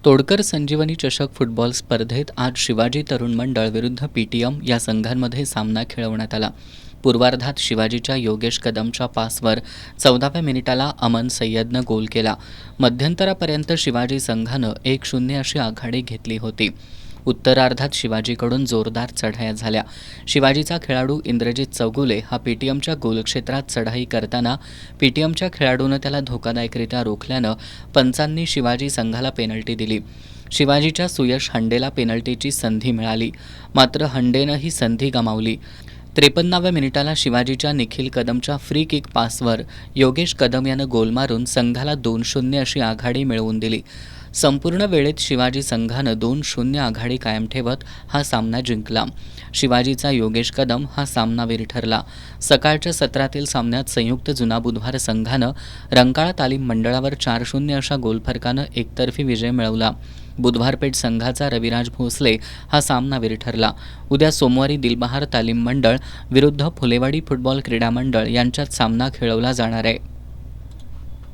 तोडकर संजीवनी चषक फुटबॉल स्पर्धेत आज शिवाजी तरुण मंडळ विरुद्ध पीटीएम या संघांमध्ये सामना खेळवण्यात आला. पूर्वार्धात शिवाजीच्या योगेश कदमच्या पासवर 14व्या मिनिटाला अमन सय्यदनं गोल केला. मध्यंतरापर्यंत शिवाजी संघानं 1-0 अशी आघाडी घेतली होती. उत्तरार्धात शिवाजीकडून जोरदार चढाया झाल्या. शिवाजीचा खेळाडू इंद्रजित चौगुले हा पीटीएमच्या गोलक्षेत्रात चढाई करताना पीटीएमच्या खेळाडूनं त्याला धोकादायकरित्या रोखल्यानं पंचांनी शिवाजी संघाला पेनल्टी दिली. शिवाजीच्या सुयश हंडेला पेनल्टीची संधी मिळाली, मात्र हंडेनं ही संधी गमावली. 53व्या मिनिटाला शिवाजीच्या निखिल कदमच्या फ्री किक पासवर योगेश कदम यानं गोल मारून संघाला 2-0 अशी आघाडी मिळवून दिली. संपूर्ण वेळेत शिवाजी संघानं 2-0 आघाडी कायम ठेवत हा सामना जिंकला. शिवाजीचा योगेश कदम हा सामनावीर ठरला. सकाळच्या सत्रातील सामन्यात संयुक्त जुना बुधवार संघानं रंकाळा तालीम मंडळावर 4-0 अशा गोलफरकानं एकतर्फी विजय मिळवला. बुधवारपेठ संघाचा रविराज भोसले हा सामनावीर ठरला. उद्या सोमवारी दिलबहार तालीम मंडळ विरुद्ध फुलेवाडी फुटबॉल क्रीडा मंडळ यांच्यात सामना खेळवला जाणार आहे.